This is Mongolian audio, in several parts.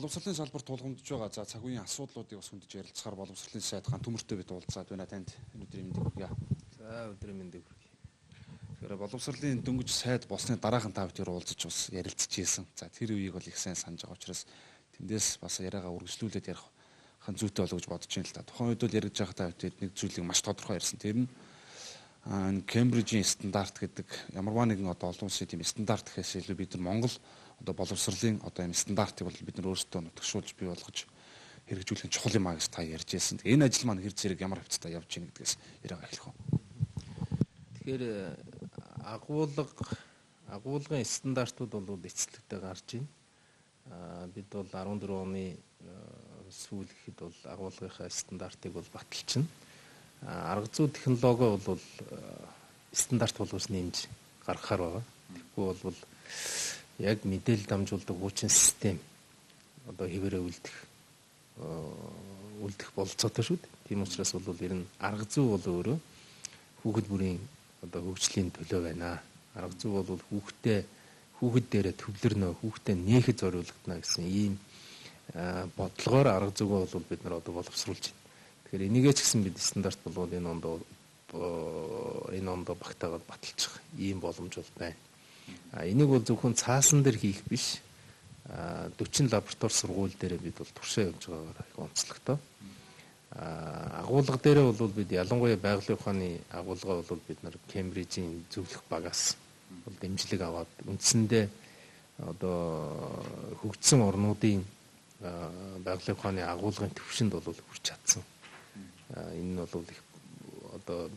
Боловсролын салбарт тулгамдж байгаа цаг үеийн асуудлуудыг бас хүндэж ярилцахаар боловсролын сайд хан төмөртэй бид уулзаад байна танд. Өнөөдрийн мэндийг хүргье. За өдрийн мэндийг хүргье. Тэгэхээр боловсролын дөнгөж сайд болсны дараахан та бүхэн уулзаж бас ярилцж ийсэн. За тэр үеийг бол их сайн санаж байгаа учраас тэндээс бас яриагаа үргэлжлүүлээд ярих хан зүйтэй болов гэж бодож байна л да. Тухайн үед бол яригдж байгаа та бүхэнд нэг зүйлийг маш тодорхой ярьсан. Тэр нь Кембрижийн стандарт гэдэг ямарваа нэгэн олон улсын тийм стандарт гэхээс илүү бид нар Монгол боловсролын ийм стандартыг бол бид нар өөрсдөө нутагшуулж бий болгож хэрэгжүүлэх чухал юм аа гэж та ярьж байсан. Энэ ажил маань хэр зэрэг ямар хвцтай явж байна гэдгээс яриага эхлэх үү. Тэгэхээр агуулгын стандартууд бол эцэлдэгтэй гарч байна. Бид бол 14 оны сүүл гэхэд бол агуулгынхаа стандартыг бол баталчихна. Арга зүй технологи бол стандарт болгож нэмж гаргахаар байгаа. Тэгвэл бол яг мэдээлэл дамжуулдаг хуучин систем хэвээрээ үлдэх болцоотой шүү дээ. Тийм учраас бол ер нь арга зүй бол өөрөө хүүхэд бүрийн хөгжлийн төлөө байна. Арга зүй бол хүүхэд дээрээ төвлөрнө, хүүхдэд нээхэд зориулагдана гэсэн ийм бодлогоор арга зүйгөө бол бид нар боловсруулж байна. Тэгэхээр энийгээ ч гэсэн бид стандарт болгоод энэ ондоо багтаагаад баталчих ийм боломж бол байна. Энийг бол зөвхөн цаасан дээр хийх биш. 40 лаборатори сургууль дээр бид бол туршаа явж байгаагаар их онцлогтой. Агуулга дээр бол бид ялангуяа байгалийн ухааны агуулга бол бид нар Кембрижийн зөвлөх багаас бол дэмжлэг аваад үндсэндээ хөгжсөн орнуудын байгалийн ухааны агуулгын төвшөнд бол хүрч чадсан. Энэ нь бол их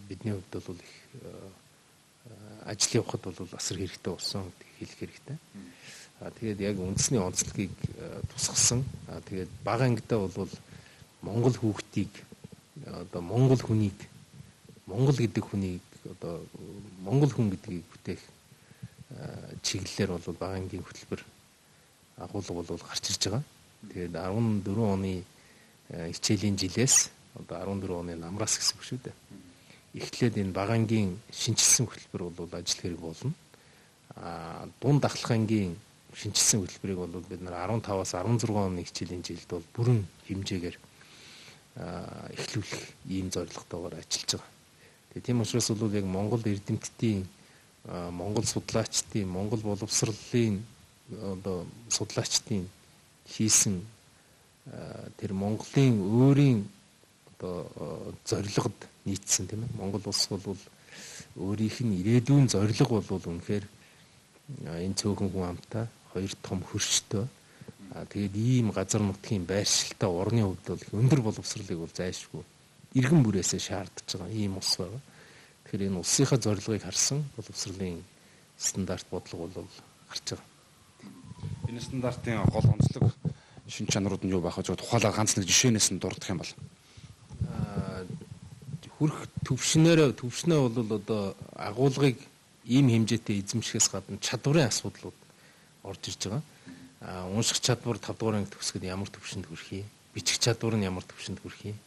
бидний хувьд бол их ажил явахад бол асар хэрэгтэй болсон гэдгийг хэлэх хэрэгтэй. Тэгээд яг үндэсний онцлогийг тусгасан. Тэгээд бага ангидаа бол Монгол хүүхдийг Монгол хүнийг Монгол гэдэг хүнийг Монгол хүн гэдгийг бүтээх чиглэлээр бол бага ангийн хөтөлбөр агуулга бол гарч ирж байгаа. Тэгээд 14 оны хичээлийн жилээс 14 оны намраас гэсэн үг шүү дээ. Эхлээд энэ бага ангийн шинжилсэн хөтөлбөр бол ажил хэрэг болно. Дунд ахлахангийн шинжилсэн хөтөлбөрийг бол бид нар 15-аас 16 оны хичээлийн жилд бол бүрэн хэмжээгээр эхлүүлэх ийм зорилготойгоор ажиллаж байгаа. Тэгээ тийм учраас бол яг Монгол эрдэмтдийн, Монгол судлаачдын, Монгол боловсролын судлаачдын хийсэн тэр Монголын өөрийн зорилгод нийцсэн тийм ээ. Монгол улс бол өөрийнх нь ирээдүйн зорилго бол үнэхээр энэ цөөхөн хүн амтай хоёр том хөрштэй. Тэгээд ийм газар нутгийн байршилтай орны хувьд бол өндөр боловсролыг бол зайлшгүй иргэн бүрээсээ шаардж байгаа ийм улс байна. Тэгэхээр энэ улсынхаа зорилгыг харсан боловсролын стандарт бодлого бол гарч байгаа. Энэ стандартын гол онцлог шин чанарууд нь юу байх вэ? Тухайлбал ганц нэг жишээнээс нь дурдах юм бол хүрх төвшнөө бол агуулгыг ийм хэмжээтэй эзэмшихээс гадна чадварын асуудлууд орж ирж байгаа. Унших чадвар 5 дугаар анги төгсгөд ямар төвшөнд хүрэх юм? Бичих чадвар нь ямар төвшөнд хүрэх юм?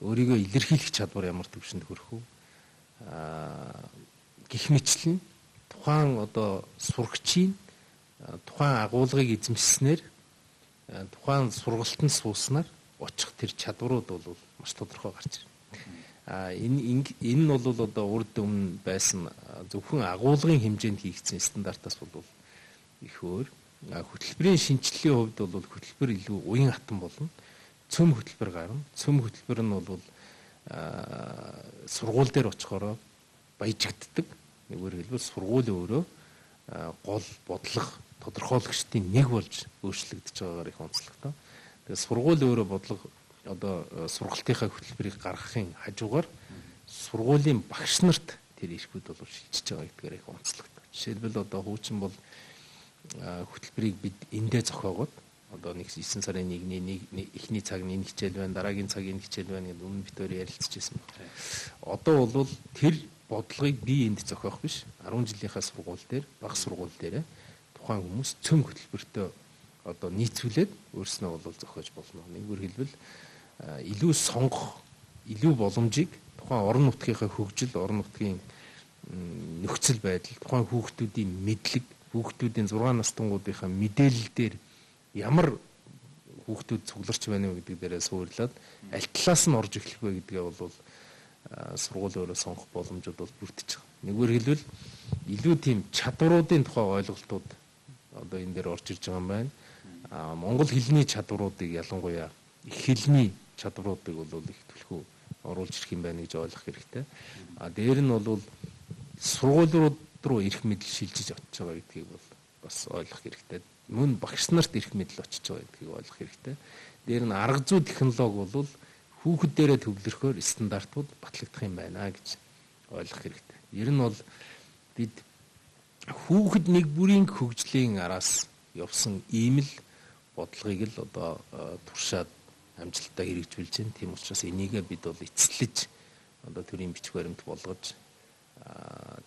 Өөрийгөө илэрхийлэх чадвар ямар төвшөнд хүрэх вэ? Гэх мэтлэн тухайн сурагчийн тухайн агуулгыг эзэмшснээр тухайн сургалтанд сууснаар очих тэр чадварууд бол маш тодорхой гарч ирнэ. Энэ нь бол урд өмнө байсан зөвхөн агуулгын хэмжээнд хийгдсэн стандартаас бол их өөр. Хөтөлбөрийн шинжилгээний хувьд бол хөтөлбөр илүү уян хатан болно. Цөм хөтөлбөр гарна. Цөм хөтөлбөр нь бол сургууль дээр очихороо баяжигддаг. Нэггээр хэлбэл сургууль өөрөө гол бодлого тодорхойлогчдын нэг болж өөрчлөгдөж байгаагаар их онцлогтой. Тэгээд сургууль өөрөө бодлого сургалтынхаа хөтөлбөрийг гаргахын хажуугаар сургуулийн багш нарт тэр эрхүүд бол шилжиж байгаа гэдгээр их онцлогтой. Жишээлбэл хуучин бол хөтөлбөрийг бид эндээ зохиогоод нэг 9 сарын 1-ний эхний цаг нэг хичээл байна, дараагийн цагийн хичээл байна гэдэг өмнө битээр ярилцчихсан байна. Одоо бол тэр бодлогыг би энд зохиох биш 10 жилийнхаа сургууль дээр бага сургууль дээр тухайн хүмүүс цөм хөтөлбөртөө одоо нийцүүлээд өөрснөө бол зохиож болно. Нэгүр хэлбэл илүү сонгох, илүү боломжийг тухайн орон нутгийнхаа хөгжил, орон нутгийн нөхцөл байдал, тухайн хүүхдүүдийн мэдлэг, хүүхдүүдийн 6 настангуудынхаа мэдээлэл дээр ямар хүүхдүүд цугларч байна вэ гэдэг дээрээ суурлаад аль талаас нь орж эхлэх вэ гэдгээ бол сургууль өөрөө сонгох боломжууд бол бүрдэж байгаа. Нэгүр хэлбэл илүү тийм чадваруудын тухай ойлголтууд одоо энэ дээр орж ирж байгаа юм байна. Монгол хэлний чадваруудыг ялангуяа их хэлний чадваруудыг бол их төлхөө оруулж ирэх юм байна гэж ойлгох хэрэгтэй. Дээр нь бол сургуулиуд руу эрх мэдэл шилжиж очиж байгаа гэдгийг бол бас ойлгох хэрэгтэй. Мөн багш нарт эрх мэдэл очиж байгаа гэдгийг ойлгох хэрэгтэй. Дээр нь арга зүй технологи бол хүүхэд дээрээ төвлөрөхөөр стандартууд батлагдах юм байна гэж ойлгох хэрэгтэй. Ер нь бол бид хүүхэд нэг бүрийн хөгжлийн араас явсан ийм л бодлогыг л одоо туршаад амжилттай хэрэгжүүлж байна. Тийм учраас энийгээ бид бол эцэслэж одоо төрийн бичих баримт болгож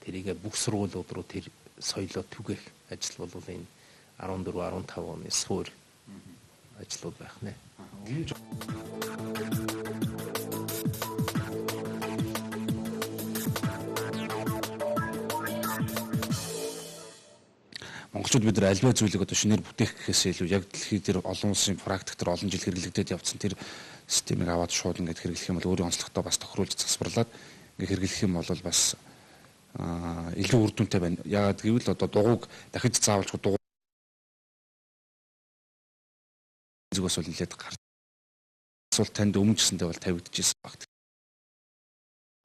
тэрийгээ бүх сургуулиуд руу тэр соёлоо түгэх ажил бол энэ 14 15 оны суур ажлууд байх нэ. Монголчууд бид нар альва зүйлийг одоо шинээр бүтээх гэхээс илүү яг дэлхийд дээр олон улсын практик төр олон жил хэрэглэгдээд явцсан тэр системийг аваад шууд ингээд хэрэглэх юм бол өөрийн онцлогтой бас тохируулж засварлаад ингээд хэрэглэх юм бол бас илүү үр дүнтэй байна. Яагаад гэвэл одоо дугуйг дахиж заавалж дугуй зүгээс бол нэлээд асуулт танд өмнө гэсэндээ бол тавигдчихсэн багт.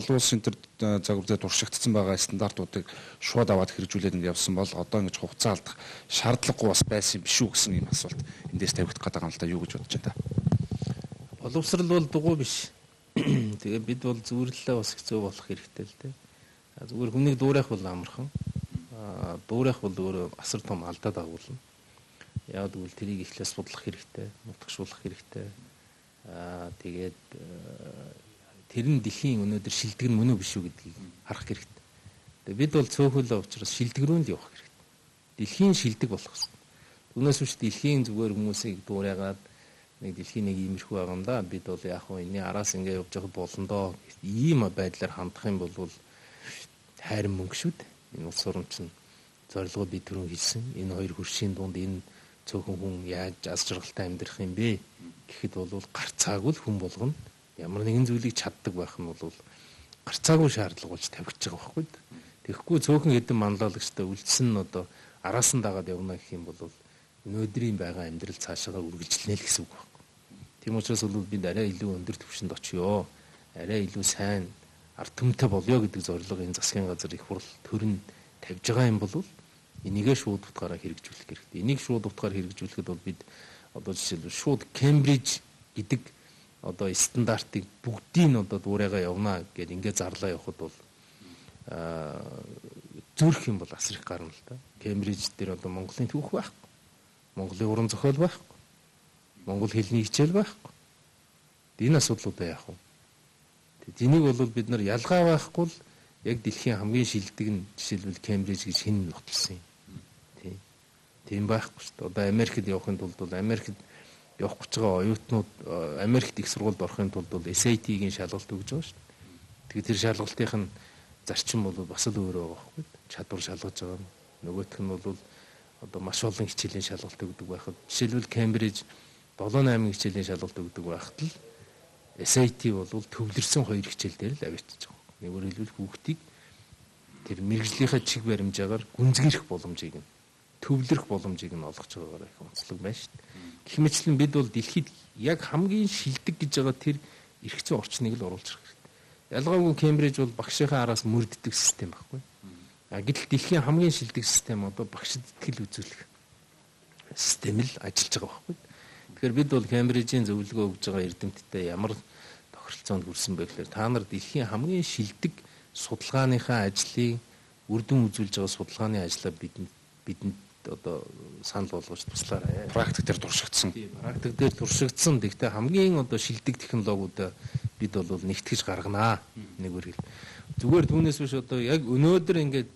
Олон улсын төр загвар дээр туршигдсан байгаа стандартуудыг шууд аваад хэрэгжүүлээд ингээд явсан бол одоо ингэж хугацаа алдах шаардлагагүй бас байсан биш үү гэсэн ийм асуулт эндээс тавигдах гэдэг юм л да юу гэж бодож байна та. Боловсрал бол дугуй биш. Тэгээ бид бол зүрлэлээ бас хэцүү болох хэрэгтэй л дээ. Зүгээр хүнийг дуурайх бол амархан. Дуурайх бол өөрөө асар том алдаа дагуулна. Яг тэгвэл тэрийг эхлээс судлах хэрэгтэй, нутагшуулах хэрэгтэй. Тэгээд тэр нь дэлхийн өнөөдөр шилдэг нь мөн үү биш үү гэдгийг харах хэрэгтэй. Тэгээд бид бол цөөхөлөө учраас шилдэг рүү л явах хэрэгтэй. Дэлхийн шилдэг болох хэрэгтэй. Түүнээс биш дэлхийн зүгээр хүмүүсийг дуурайгаад нэг дэлхийн нэг иймэрхүү байгаа юм да. Бид бол яг хөө энэний араас ингэ явж явах болно доо. Ийм байдлаар хандах юм бол хайрын мөнгө шүү дээ. Энэ улс орн чинь зорилгоо би түрүүн хэлсэн. Энэ хоёр хөршийн дунд энэ цөөхөн хүн яаж аз жаргалтай амьдрах юм бэ гэхэд бол гарцаагүй л хүн болгоно. Ямар нэгэн зүйлийг чаддаг байх нь бол гарцаагүй шаардлага болж тавьчих байгаа байхгүй. Тэгэхгүй цөөхөн хэдэн манлайлагчтай үлдсэн нь одоо араас нь дагаад явна гэх юм бол өнөөдрийн байгаа амьдрал цаашаа үргэлжлэнэ л гэсэн үг байхгүй. Тийм учраас бол бид арай илүү өндөр түвшинд очиё. Арай илүү сайн ард түмтэй болёо гэдэг зорилго энэ засгийн газар их хурл төрн тавьж байгаа юм бол энийгээ шууд утгаараа хэрэгжүүлэх хэрэгтэй. Энийг шууд утгаар хэрэгжүүлэхэд бол бид одоо жишээлбэл шууд Кембриж гэдэг одоо стандартыг бүгдийг нь одоо дуурайгаа явна гэдээ ингээ зарлаа явахад бол зүрх юм бол асар их гарна л да. Кембриж дээр одоо Монголын түүх байхгүй. Монголын уран зохиол байхгүй. Монгол хэлний хичээл байхгүй. Энэ асуудлуудаа яах вэ? Энийг бол бид нар ялгаа байхгүй л яг дэлхийн хамгийн шилдэг нь жишээлбэл Кембриж гэж хэн нотолсон юм. Тийм байхгүй шүү дээ. Одоо Америкт явахын тулд бол Америкт явах гэж байгаа оюутнууд Америкт их сургуульд орохын тулд бол SAT-гийн шалгалт өгж байгаа шүү дээ. Тэгээд тэр шалгалтынх нь зарчим бол бас л өөр байгаа байхгүй. Чадвар шалгаж байгаа. Нөгөөх нь бол одоо маш олон хичээлийн шалгалт өгдөг байхад жишээлбэл Кембриж 7-8 хичээлийн шалгалт өгдөг байхад л SAT бол төвлөрсөн 2 хичээл дээр л авчиж байгаа. Нэгүр хэлбэл хүүхдийг тэр мэрэгжлийнхаа чиг баримжаагаар гүнзгийрэх боломжийг нь төвлөрөх боломжийг нь олгож байгаагаар их онцлог байна шүү дээ. Гэх мэтлэн бид бол дэлхийд яг хамгийн шилдэг гэж байгаа тэр эрх зүйн орчныг л оруулж ирэх хэрэгтэй. Ялгаагүй Кембриж бол багшийнхаа араас мөрддөг систем байхгүй. Гэтэл дэлхийн хамгийн шилдэг систем одоо багшид итгэл үзүүлэх систем л ажиллаж байгаа байхгүй. Тэгэхээр бид бол Кембрижийн зөвлөгөө өгж байгаа эрдэмтдээ ямар тохиролцоонд хүрсэн бэ гэхээр та нар дэлхийн хамгийн шилдэг судалгааныхаа ажлыг үр дүн үзүүлж байгаа судалгааны ажлаа бидэнд одоо санал болгож туслаарай. Практик дээр туршигдсан. Практик дээр туршигдсан. Тэгтээ хамгийн одоо шилдэг технологиудаа бид бол нэгтгэж гарганаа. Нэгүр хэл. Зүгээр түүнээс биш одоо яг өнөөдөр ингээд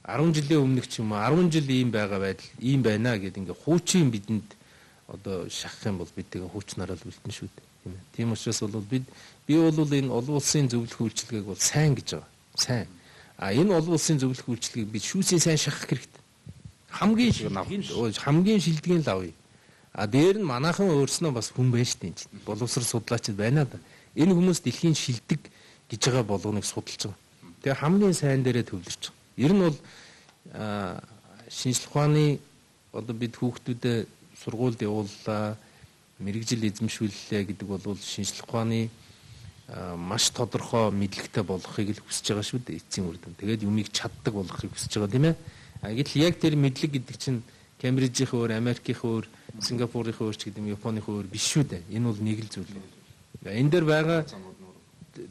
10 жилийн өмнөх ч юм уу 10 жил ийм байгаа байдал ийм байна гэдээ ингээд хуучин бидэнд одоо шахах юм бол бид тэгээ хуучнараа л үлдэн шүү дээ. Тийм учраас бол би бол энэ олон улсын зөвлөх үйлчилгээг бол сайн гэж байгаа. Сайн. Энэ олон улсын зөвлөх үйлчилгээг бид шүүсийн сайн шахах хэрэгтэй. Хамгийн шилдэгэн л авъя. Дээр нь манайхан өөрснөө бас хүн байж тийм чинь. Боловсрол судлаачид байна да. Энэ хүмүүс дэлхийн шилдэг гэж байгаа болгоныг судалж байгаа. Тэгээ хамгийн сайн дээрээ төвлөрч байгаа. Ер нь бол шинжлэх ухааны одоо бид хүүхдүүдэд сургуульд явууллаа, мэрэгжил эзэмшүүллээ гэдэг бол шинжлэх ухааны маш тодорхой мэдлэгтэй болгохыг л хүсэж байгаа шүү дээ эцсийн үр дүн. Тэгээд юмыг чаддаг болгохыг хүсэж байгаа тийм ээ. Гэтэл яг тэр мэдлэг гэдэг чинь Кембрижийн өөр, Америкийн өөр, Сингапурын өөр ч гэдэг юм, Японы өөр биш шүү дээ. Энэ бол нэг л зүйл. Энэ дээр байгаа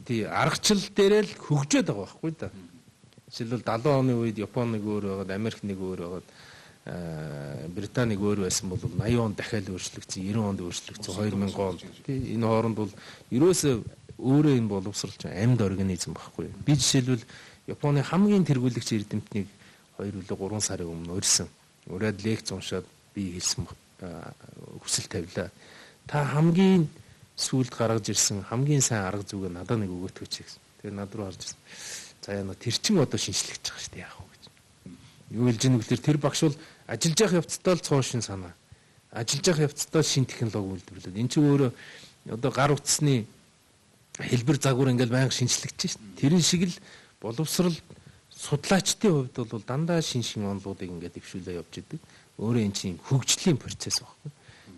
тий аргачлал дээрээ л хөгжөөд байгаа байхгүй да. Жишээлбэл 70 оны үед Японы өөр байгаад, Америкны өөр байгаад, Британиг өөр байсан бол 80 онд дахиад өөрчлөгдсөн, 90 онд өөрчлөгдсөн, 2000 онд тий энэ хооронд бол ерөөсөө өөрөө энэ боловсролч амьд организм байхгүй. Би жишээлбэл Японы хамгийн тэргүүлэгч эрдэмтнийг 2 үлээ 3 сарын өмнө урьсан. Ураад лекц уншаад би хэлсэн хүсэл тавилаа. Та хамгийн сүүлд гаргаж ирсэн хамгийн сайн арга зүгээ надад нэг өгөөтгөч гэсэн. Тэгээ над руу харж ирсэн. За яна тэр чин одоо шинжлэж байгаа шүү дээ яах вэ гэж. Юу хэлж ийнэ гэхээр тэр багш бол ажиллаж явах явцдаа л цоо шин санаа. Ажиллаж явах явцдаа шин технологи үйлдвэрлэдэг. Энд чинь өөрөө одоо гар утасны хэлбэр загвар ингээл байнга шинжлэгдэж шүү дээ. Тэрэн шиг л боловсрал судлаачдын хувьд бол дандаа шин онолуудыг ингээд дэвшүүлээ явж идэг. Өөрөө эн чинь хөгжлийн процесс байхгүй.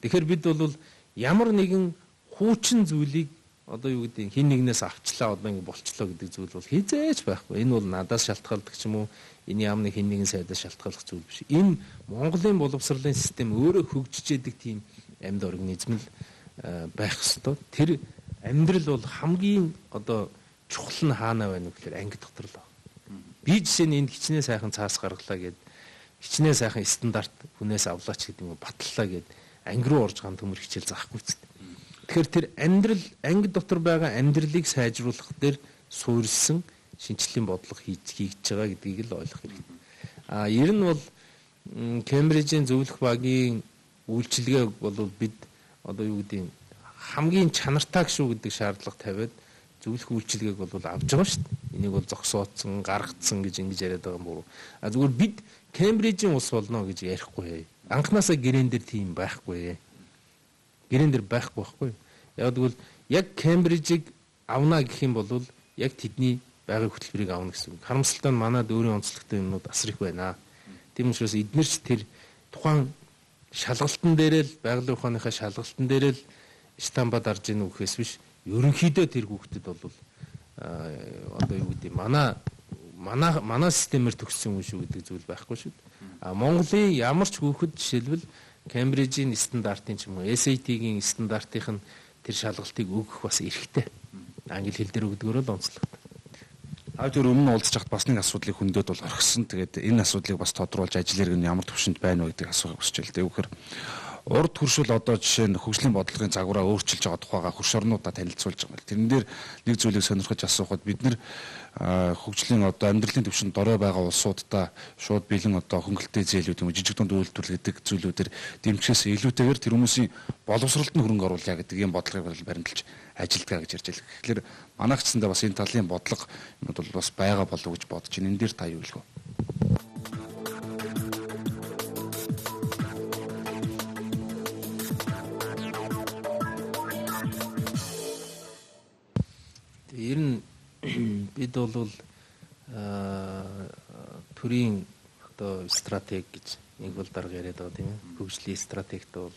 Тэгэхээр бид бол ямар нэгэн хуучин зүйлийг одоо юу гэдэг хин нэгнээс авчлаа одоо ингэ болчлоо гэдэг зүйл бол хизээч байхгүй. Энэ бол надаас шалтгаалдаг ч юм уу энэ ямар нэг хин нэгэн сайдаас шалтгааллах зүйл биш. Энэ Монголын боловсролын систем өөрөө хөгжиж идэг тийм амьд организм л байх ёстой. Тэр амьдрал бол хамгийн одоо чухал нь хаана байна вэ гэхээр анги дотор л. Би жишээ нь энд хичнээн сайхан цаас гаргалаа гэд хичнээн сайхан стандарт хүнээс авлаач гэдэг юм батллаа гэд анги руу орж ган төмөр хичээл заахгүй ч. Тэгэхээр тэр амьдрал анги дотор байгаа амьдралыг сайжруулах дээр суурилсан шинжлэлийн бодлого хийж байгаа гэдгийг л ойлгох хэрэгтэй. Ер нь бол Кембрижийн зөвлөх багийн үйлчилгээг бол бид одоо юу гэдэг хамгийн чанартай шүү гэдэг шаардлага тавиад зөвлөх үйлчилгээг бол авч байгаа шүү дээ. Энийг бол зогсооцсон, гаргацсан гэж ингэж яриад байгаа юм бол. Зүгээр бид Кембрижийн ус болно гэж ярихгүй. Анхнаасаа гэрэн дээр тийм байхгүй. Гэрэн дээр байхгүй. Яг тэгвэл яг Кембрижийг авна гэх юм бол яг тэдний байгалийн хөтөлбөрийг авна гэсэн үг. Харамсалтай нь манад өөрийн онцлогтой юмнууд асар их байна. Тийм учраас эдгээр ч тэр тухайн шалгалтын дээрээ л байгалийн ухааныхаа шалгалтын дээрээ л стамбад арж ийн үхээс биш. Ерөнхийдөө тэр хүүхдэд бол одоо юу гэдэг манай системээр төгссөн юм шүү гэдэг зүйл байхгүй шүү. Монголын ямар ч хүүхэд жишээлбэл Кембрижийн стандартын ч юм уу SAT-гийн стандартын тэр шалгалтыг өгөх бас эрхтэй. Англи хэл дээр өгдөгөөр л онцлогтой. Тэр өмнө уулзж хахад бас нэг асуудлыг хөндөд бол орхисон. Тэгээд энэ асуудлыг бас тодруулж ажил хэрэг нь ямар төвшөнд байна вэ гэдэг асуухыг хүсэж байна. Тэгэвхээр урд хуршил одоо жишээ нь хөгжлийн бодлогын загвараа өөрчилж байгаа тухайга хөрш орнуудаа танилцуулж байгаа юм. Тэрэн дээр нэг зүйлийг сонирхож асуухад бид нэр хөгжлийн одоо амьдралын түвшинд дорой байгаа улсуудаа шууд бэлэн одоо хөнгөлтэй зээлүүд юм жижиг дунд үйлдвэрлэл гэдэг зүйлүүдээр дэмжихээс илүүтэйгээр тэр хүмүүсийн боловсролд нь хөрөнгө оруулъя гэдэг ийм бодлогыг баримталж ажилдгаа гэж ярьж байлаа. Тэгэхээр манайх ч гэсэн бас энэ талын бодлого юмуд бол бас байгаа болов уу гэж бодож байна. Энэ дээр та юу хэлэх вэ? Ер нь бид бол төрийн одоо стратеги гэж нэг бол дарга яриад байгаа тийм ээ. Хөгжлийн стратегт бол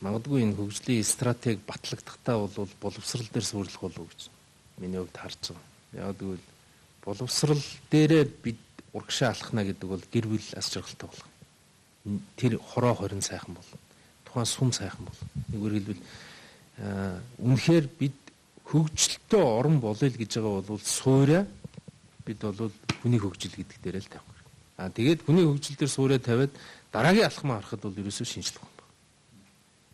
магадгүй энэ хөгжлийн стратеги батлагдахтаа бол боловсрал дээр суурилах болов уу гэж миний хувьд харж байгаа. Яг тэгвэл боловсрал дээрээ бид урагшаа алхна гэдэг бол гэр бүл ас жаргалтай болох. Тэр хороо хорин сайхан бол тухайн сум сайхан бол нэгүр хэлбэл үнэхээр бид хөгжилтөө орон болъё л гэж байгаа бол суурьа бид бол хүний хөгжил гэдэг дээрээ л тавих хэрэгтэй. Тэгээд хүний хөгжил дээр суурьа тавиад дараагийн алхмаа харахад бол ерөөсөө шинжлэх ухаан байна.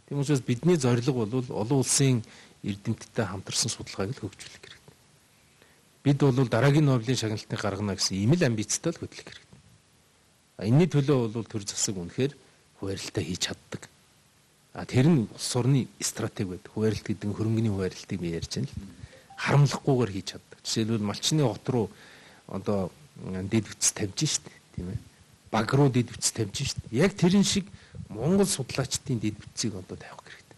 Тийм учраас бидний зорилго бол олон улсын эрдэмтдтэй хамтарсан судалгааг л хөгжүүлэх хэрэгтэй. бид бол дараагийн Нобелийн шагналтыг гаргана гэсэн ийм л амбицтай л хөтлөх хэрэгтэй. Энэний төлөө бол төр засаг үнэхээр хуваарлтаа хийж чаддаг. Тэр нь улс орны стратеги байдаг. Хуваарлт гэдэг нь хөрөнгөний хуваарлтыг би ярьж байна л. Харамлахгүйгээр хийж чаддаг. Жишээлбэл малчны хот руу одоо дэд бүтц тавьж штт тийм ээ. Баг руу дэд бүтц тавьж штт. Яг тэрэн шиг Монгол судлаачдын дэд бүтцийг одоо тавих хэрэгтэй.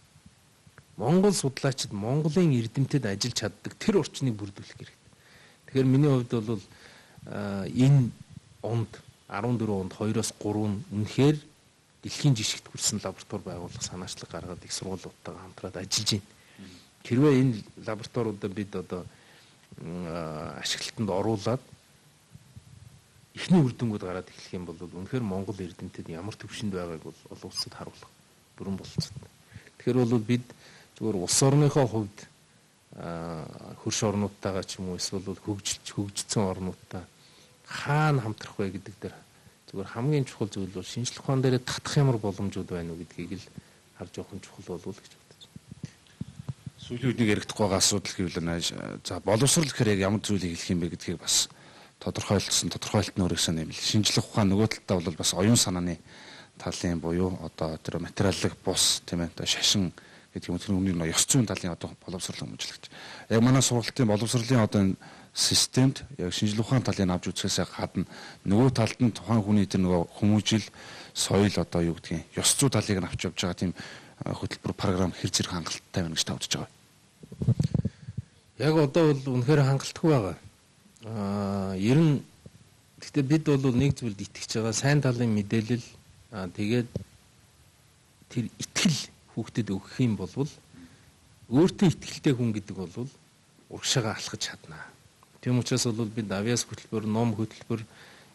Монгол судлаачид Монголын эрдэмтэд ажиллаж чаддаг тэр орчныг бүрдүүлэх хэрэгтэй. Тэгэхээр миний хувьд бол энэ онд 14 онд 2-оос 3 нь үнэхээр дэлхийн жишгт хүрсэн лаборатори байгуулах санаачлаг гаргаад их сургуулиудтайгаа хамтраад ажиллаж байна. Хэрвээ энэ лабораториудаа бид одоо ашиглалтанд оруулаад эхний үр дүнгууд гараад эхлэх юм бол үнэхээр Монгол эрдэмтэд ямар төвшөнд байгааг бол олон улсад харуулах бүрэн болцсон. Тэгэхээр бол бид зөвхөн улс орныхоо хувьд хөрш орнуудтайгаа ч юм уу эсвэл хөгжсөн орнуудтай хаана хамтрах вэ гэдэг дээр зөвхөн хамгийн чухал зүйл бол шинжлэх ухаан дээр татах ямар боломжууд байна уу гэдгийг л харж явах нь чухал болов уу гэж бодож байна. Сүүлийн үед нэг яригдахгүй байгаа асуудал гэвэл за боловсрол гэхээр яг ямар зүйлийг хэлэх юм бэ гэдгийг бас тодорхойлт нь өөрөөсөө нэмэл. Шинжлэх ухаан нөгөө талдаа бол бас оюун санааны талын буюу одоо тэр материалын бус тийм ээ одоо шашин гэдэг юм тэр өмнө нь ёс зүйн талын одоо боловсрол хүмүүжлэгч. Яг манай сургалтын боловсролын одоо энэ системд яг шинжлэх ухааны талыг авч үзэхээс гадна нөгөө талд нь тухайн хүний тэр нөгөө хүмүүжил соёл одоо юу гэдгийг ёс зүй талыг нь авч явж байгаа тийм хөтөлбөр програм хэр зэрэг хангалттай байна гэж та бодож байгаа. Яг одоо бол үнэхээр хангалттай байгаа. Ер нь гэхдээ бид бол нэг зүйлд итгэж байгаа сайн талын мэдээлэл тэгээд тэр итгэл хүүхдэд өгөх юм бол өөртөө итгэлтэй хүн гэдэг бол урагшаага алхаж чадна. Тийм учраас бол бид авиас хөтөлбөр, ном хөтөлбөр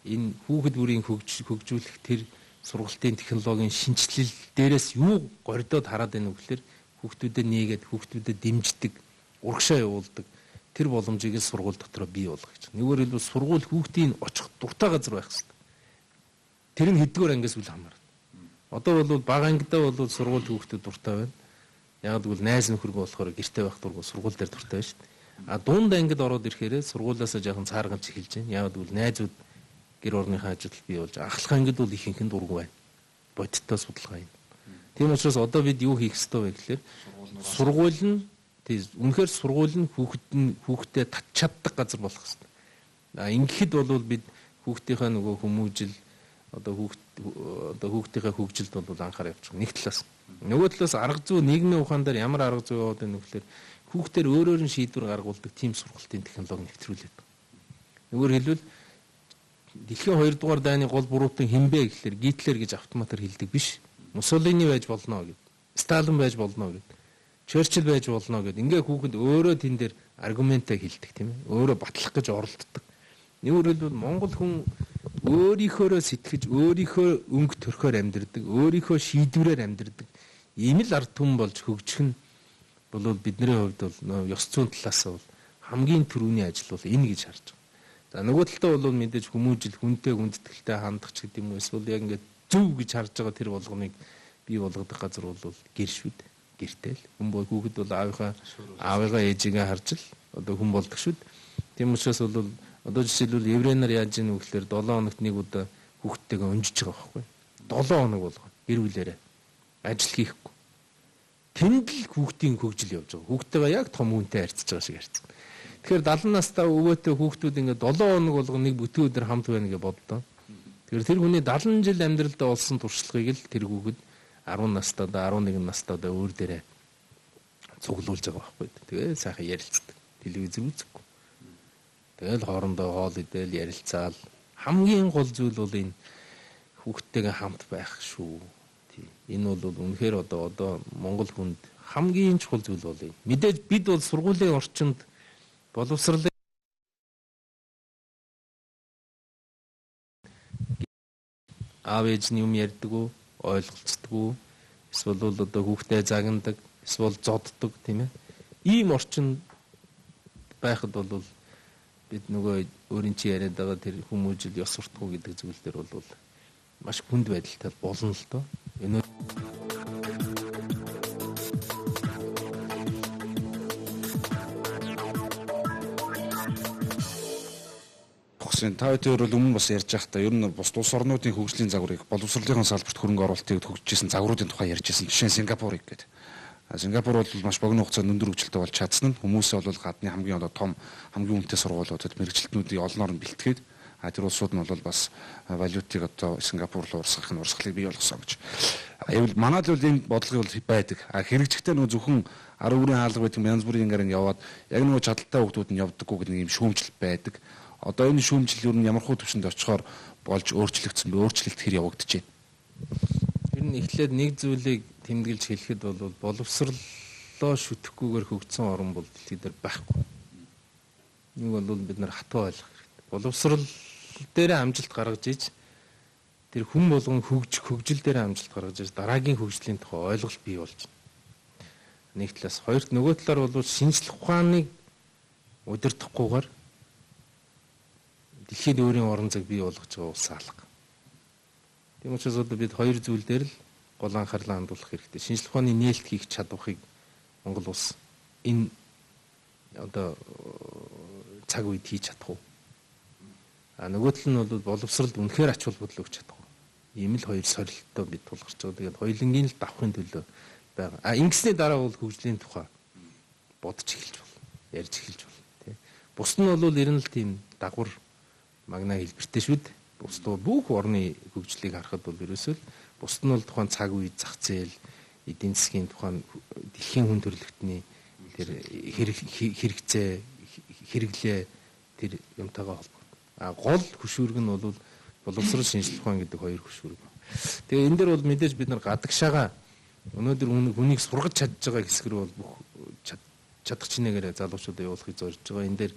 энэ хүүхэд бүрийн хөгжүүлэх тэр сургалтын технологийн шинжилэл дээрээс юу гордоод хараад байна вэ гэхээр хүүхдүүдэд нээгээд хүүхдүүдэд дэмждэг, урагшаа явуулдаг тэр боломжийг сургууль дотроо бий болгох гэж. Нэггээр хэлбэл сургууль хүүхдийн очих дуртай газар байх хэрэгтэй. Тэр нь хэдгээр ангиас үл хамаарна. Одоо бол бага ангидаа бол сургууль хүүхдүүд дуртай байна. Яг гэвэл найз нөхөргөө болохоор гэртээ байх дургу сургууль дээр дуртай байна шүү дээ. Дунд ангид ороод ирэхээр сургуулиасаа жоохон цааргалж эхэлж байна. Яг гэвэл найзууд гэр орныхаа ажилд бий болж ахлах ангид бол ихэнх нь дургу байна. Бодиттой судалгаа юм. Тийм учраас одоо бид юу хийх ёстой вэ гэхээр сургууль нь үнэхээр сургууль нь хүүхдэд татч чаддаг газар болох хэрэгтэй. Ингэхэд бол бид хүүхдийнхээ нөгөө хүмүүжил одоо хүүхдийнхээ хөгжилд бол анхаарал явуучих. Нэг талаас. Нөгөө талаас арга зүй нийгмийн ухаан дээр ямар арга зүй яваад байна вэ гэхээр хүүхдээр өөрөөр нь шийдвэр гаргуулдаг тийм сургалтын технологи нэвтрүүлээд байна. Нөгөө хэлбэл дэлхийн 2 дугаар дайны гол буруутан хинбэ гэхэлэр Гитлер гэж автоматар хэлдэг биш. Муссолини байж болно гэд. Сталин байж болно гэд. Черчилл байж болно гэд. Ингээ хүүхэд өөрөө тэн дээр аргументаа хэлдэг тийм ээ. Өөрөө батлах гэж оролддог. Нэг үгээр Монгол хүн өөрийнхөө сэтгэж, өөрийнхөө өнгө төрхөөр амьдрдаг, өөрийнхөө шийдвэрээр амьдрдаг. Ийм л ард түмэн болж хөгжих нь бол бидний хувьд бол ёс зүйн талаас бол хамгийн түрүүний ажил бол энэ гэж харж байгаа. За нөгөө талдаа бол мэдээж хүмүүжил, хүнтэй хүндэтгэлтэй хандах ч гэдэг юм уу эсвэл яг ингээд зөв гэж харж байгаа тэр болгоныг бий болгодог газар бол гэр шүү дээ. Гэртэл хүн бол хүүхэд бол аавыгаа ээжигээ харж л одоо хүн болдог шүү дээ. Тийм учраас бол одоо жишээлбэл еврейнаар яаж ийн вэ гэхээр 7 хоногт нэг удаа хүүхдтэйгээ унжиж байгаа байхгүй. 7 хоног болгоо гэр бүлээрээ ажил хийхгүй. Тэнд л хүүхдийн хөгжил явж байгаа. Хүүхдтэйгээ яг том хүнтэй харьцаж байгаа шиг харьцсан. Тэгэхээр 70 настай өвөөтэй хүүхдүүд ингээд 7 хоног болгоо нэг бүтэн өдөр хамт байна гэж боддоо. Тэгэхээр тэр хүний 70 жил амьдралдаа олсон туршлагыг л тэр хүүхэд 10 настайдаа 11 настайдаа өөр дээрээ цуглуулж байгаа байхгүй. Тэгээ сайхан ярилцдаг. Телевизэр үзэхгүй. Тэгэл хоорондоо хоол идэл ярилцаал хамгийн гол зүйл бол энэ хүүхдтэйгээ хамт байх шүү. Энэ бол үнэхээр одоо Монгол хүнд хамгийн чухал зүйл бол энэ. Мэдээж бид бол сургуулийн орчинд боловсролын аав ээж нь юм ярьдаг уу, ойлголцдог уу, эсвэл одоо хүүхдээ загнадаг, эсвэл зоддог тийм ээ. Ийм орчинд байхад бол бид нөгөө өөрийн чи яриад байгаа тэр хүмүүжил ёс суртахуу гэдэг зүйл дээр бол маш хүнд байдалтай болно л доо. Энэ энэ та хоёр бол өмнө бас ярьж байхдаа ер нь бус улс орнуудын хөгжлийн загварыг боловсролын салбарт хөрөнгө оруулалтыг хөгжижсэн загваруудын тухай ярьжсэн. Жишээ нь Сингапурыг гэдэг. Сингапур бол маш богино хугацаанд өндөр хөгжилтэй болж чадсан нь хүмүүсээ бол гадны хамгийн том хамгийн үнэтэй сургуулиудад мэрэгчлэтнүүдийн олноор нь бэлтгээд тэр улсууд нь бол бас валютыг одоо Сингапур руу урсгалыг бий болгосон гэж. Айвал манайд бол энэ бодлого бол байдаг. Хэрэгжихтэй нөө зөвхөн 10 өрийн хаалга байдаг янз бүрийн ингээр нь яваад яг нөгөө чадaltaй хүмүүсд нь явдаггүй гэдэг нэг юм шүүмжил байдаг. Одоо энэ шүүмжил ер нь ямар хуу төвшөнд очихоор болж өөрчлөгдсөн бэ? Өөрчлөлт хэр явагдаж байна? Ер нь эхлээд нэг зүйлийг тэмдэглэж хэлэхэд бол боловсрлоо шүтгэхгүйгээр хөгжсөн орн бол дэлхий дээр байхгүй. Нэг бол бид нар хатуу ойлгох хэрэгтэй. Боловсрал дээрээ амжилт гаргаж иж тэр хүн болгон хөгжил дээрээ амжилт гаргаж иж дараагийн хөгжлийн тухай ойлголт бий болж байна. Нэг талаас, хоёрт нөгөө талаар бол шинжлэх ухааныг удирдахгүйгээр дэлхийд өөрийн орон зайг бий болгож байгаа улс алга. Тийм учраас бид хоёр зүйл дээр л гол анхаарлаа хандуулах хэрэгтэй. Шинжлэх ухааны нээлт хийх чадварыг Монгол улс энэ одоо цаг үед хийж чадах уу? Нөгөө тал нь бол боловсролд үнэхээр ач холбогдол өгч чадах уу? Ийм л хоёр сорилттой бид тулгарч байгаа. Тэгээд хоёулангийн л давхын төлөө байгаа. Ингэсний дараа бол хөгжлийн тухай бодож эхэлж болно. Ярьж эхэлж болно. Тэ. Бус нь бол ер нь л тийм дагвар магна хэлбэртэй шүү дээ. Бусд бол бүх орны хөгжлийг харахад бол ерөөсөө л бусд нь бол тухайн цаг үе зах зээл, эдийн засгийн тухайн дэлхийн хүн төрөлхтний тэр хэрэгцээ, хэрэглээ тэр юмтайгаа холбогдсон. Гол хөшүүрэг нь бол боловсрол шинжлэх ухаан гэдэг хоёр хөшүүрэг. Тэгээ энэ дээр бол мэдээж бид нар гадагшаага өнөөдөр хүнийг сургаж чадж байгаа хэсгэр бол бүх чадах чинээгээр залуучуудаа явуулахыг зорж байгаа. Энэ дээр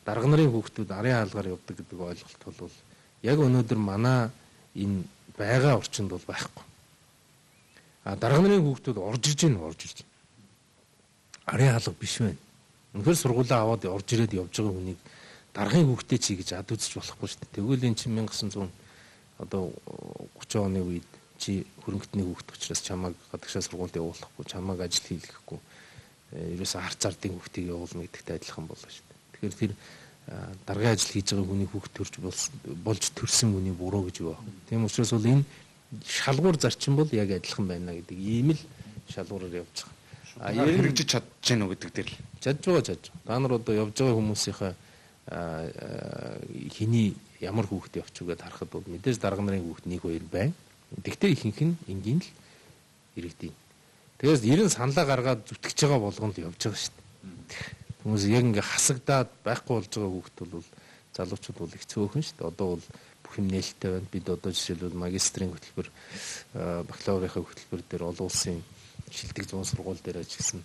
дарга нарын хүүхдүүд арын хаалгаар явдаг гэдэг ойлголт бол яг өнөөдөр манай энэ байгаа орчинд бол байхгүй. Дарга нарын хүүхдүүд орж ирж байна. Арын хаалга биш байна. Үнэхээр сургуулаа аваад орж ирээд явж байгаа хүнийг даргын хүүхдээ чи гэж ад үзэж болохгүй шүү дээ. Тэгвэл эн чинь 1900 одоо 30 оны үед чи хөрөнгөтний хүүхд учраас чамайг гадагшаа сургуульд явуулахгүй, чамайг ажил хийлгэхгүй, ерөөсөө харц ардын хүүхдийг явуулна гэдэгтэй адилхан боллоо шүү дээ. Тэгэхээр тэр даргын ажил хийж байгаа хүний хүүхд төрж болж төрсөн хүний буруу гэж юу байна. Тийм учраас бол энэ шалгуур зарчим бол яг адилхан байна гэдэг ийм л шалгуураар явж байгаа. Хэрэгжиж чадж гэнэ үү гэдэг дээр л чадж байгаа. Та нар одоо явж байгаа хүмүүсийнхаа хэний ямар хүүхдээ авч үгээд харахад бол мэдээж дарга нарын хүүхд 1 2 байна. Тэгтээ ихэнх нь энгийн л иргэдийн. Тэгээс 90 саналаа гаргаад зүтгэж байгаа болгонд явж байгаа шүү дээ. Хүмүүс яг ингээ хасагдаад байхгүй болж байгаа хүүхд бол залуучууд бол их цөөхөн шүү дээ. Одоо бол бүх юм нээлттэй байна. Бид одоо жишээлбэл магистрийн хөтөлбөр, бакалаврынхаа хөтөлбөр дээр олон улсын шилдэг зүүн сургууль дээр ажигсан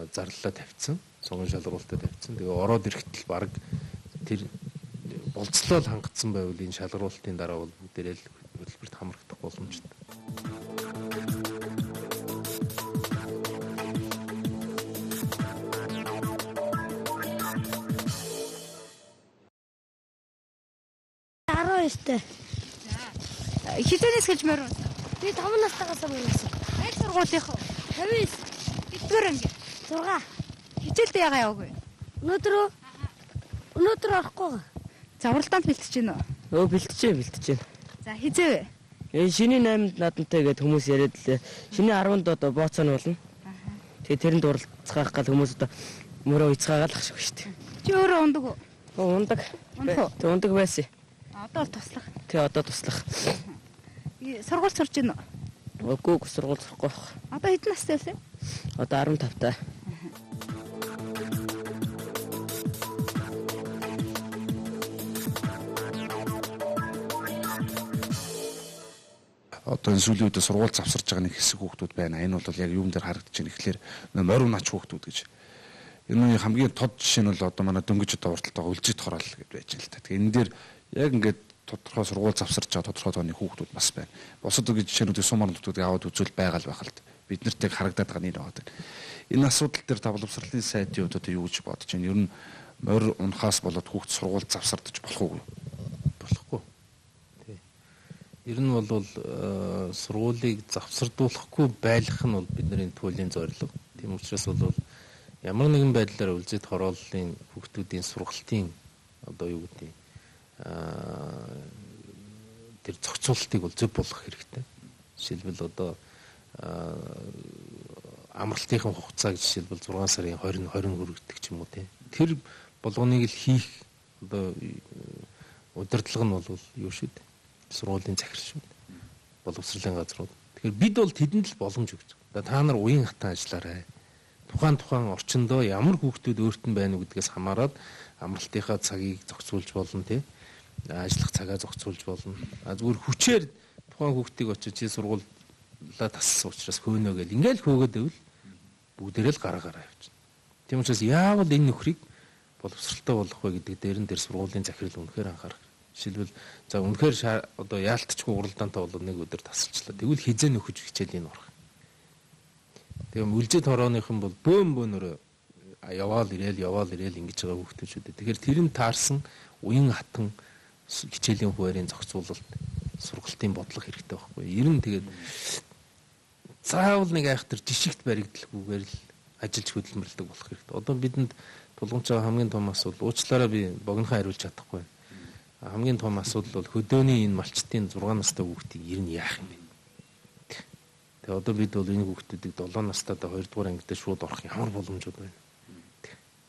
зарлалаа тавьсан. Цогон шалгуултад тавьсан. Тэгээ ороод ирэхдээ баг тэр болцлол хангацсан байвал энэ шалгуултын дараа бол бүгдээрээ л хөтөлбөрт хамрагдах боломжтой. Өстэй. Хизэнээс гэж мөрөө. Би 5 настайгаас мөрөөсөн. Аль сургуулийнх? 59. Эдгээр анги. 6. Хичээлдээ ягаа яваагүй. Өнөөдөр орохгүй. Завралтанд бэлтэж гин үү? Бэлтэж. За хизээвэ. Шиний 8-нд надантай гэдэг хүмүүс яриад лээ. Шиний 10-нд одоо бооцоо нь болно. Тэгээ тэрэнд уралцгаах гал хүмүүс одоо мөрөө уйцгаагаал ах шиг шүү дээ. Чи өөрөө ундаг уу? Ундаг. Тэг ундаг байсан. Одоо туслах. Тэг одоо туслах. Сургууль сурч гин үү? Үгүй сургууль сурахгүй байх. Одоо хэдэн настай вэ? Одоо 15 таа. Одоо энэ сүүлийн үед сургууль завсарч байгаа нэг хэсэг хүүхдүүд байна. Энэ бол яг юун дээр харагдаж байна гэхэлэр морь унач хүүхдүүд гэж. Энэ хамгийн тод жишээ нь бол одоо манай дөнгөж одоо урталтайгаа үлжид хороол гэж байж байна л та. Тэгээ энэ дээр яг ингээд тодорхой сургууль завсарч байгаа тодорхой тооны хүүхдүүд бас байна. Бусад үгүй жишээнүүдийг сумаар нутгуудыг аваад үзвэл байгаа л байх л та. Бид нарт яг харагдаад байгаа нэг байгаа. Энэ асуудал дээр та боловсролын сайдын хувьд одоо юу гэж бодож байна? Ер нь морь унахаас болоод хүүхд сургууль завсардаж болох уу? Болохгүй. Ер нь бол сургуулийг завсардуулахгүй байлгах нь бол бидний туйлын зорилго. Тийм учраас бол ямар нэгэн байдлаар үлзэд хорооллын хүүхдүүдийн сургалтын одоо юу гэдэг тэр зохицуулалтыг бол зөв болгох хэрэгтэй. Жишээлбэл одоо амралтынхын хугацааг жишээлбэл 6 сарын 20 хүргэдэг ч юм уу тийм. Тэр болгоныг л хийх одоо удирдлага нь бол юу шүү дээ. Сургуулийн захирал шүү дээ. Боловсролын газрууд. Тэгэхээр бид бол тэдэнд л боломж өгч байгаа. Та нар уян хатан ажиллаарай. Тухайн орчиндөө ямар хүүхдүүд өөрт нь байна уу гэдгээс хамаарат амралтынхаа цагийг зохицуулж болно тийм. Ажиллах цагаа зохицуулж болно. Зүгээр хүчээр тухайн хүүхдийг очиж чи сургуулаа тассан учраас хөөнө гэл ингээл хөөгөөд байвал бүгдээрээ л гараа явчихна. Тийм учраас яавал энэ нөхрийг боловсралтай болгох вэ гэдэг дээр сургуулийн захирал үнэхээр анхаарах. Жишээлбэл за үнэхээр одоо яалтчгүй уралдаантай бол нэг өдөр тасалчлаа. Тэгвэл хизээ нөхөж хичээлийн орох. Тэгээ үлжид хорооныхан бол бөөнөөр яваал ирээл ингэж байгаа хүүхдүүд. Тэгэхээр тэр нь таарсан уян хатан хичээлийн хуваарийн зохицуулалт сургалтын бодлого хэрэгтэй байхгүй. Ер нь тэгээд заавал нэг айхтар жишигт баригдалгүйгээр л ажиллаж хөдөлмөрлөдөг болох хэрэгтэй. Одоо бидэнд тулгамж байгаа хамгийн том асуудал уучлаарай би богинохоо хариулж чадахгүй. Хамгийн том асуудал бол хөдөөний энэ малчтын 6 настай хүүхдийг ер нь яах юм бэ? Тэгээ одоо бид бол энэ хүүхдүүдийг 7 настайдаа 2 дугаар ангид шууд орох ямар боломжууд байна?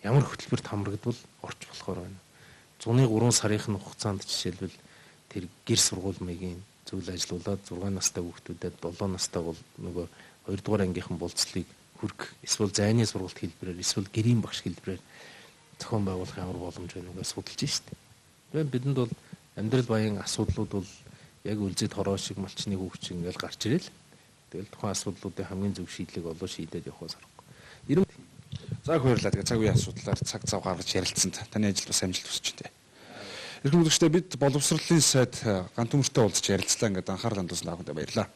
Ямар хөтөлбөрт хамрагдвал орч болохоор байна. 103 сарын хугацаанд жишээлбэл тэр гэр сургууль маягийн зөвлө ажилуулад 6 настай хүүхдүүдэд 7 настай бол нөгөө 2 дугаар ангийнхан болцлыг хүргэх эсвэл зайны сургалт хэлбэрээр эсвэл гэрийн багш хэлбэрээр зохион байгуулах ямар боломж байна уу гэж судалж штеп. Тэгээд бидэнд бол амьдрал баян асуудлууд бол яг үлзэд хороо шиг малчны хүүхч ингээл гарч ирэл. Тэгэл тухайн асуудлуудын хамгийн зөв шийдлийг олоо шийдээд явахаас аргагүй. За их баярлалаа. Тэгээ цаг үеийн асуудлаар цаг зав гаргаж ярилцсанд таны ажилд бас амжилт хүсэж байна. Эрхэм үзэгчдээ бид боловсролын сайд ганц төмөртэй уулзч ярилцлаа. Ингээд анхаарал хандуулсан ахад баярлалаа.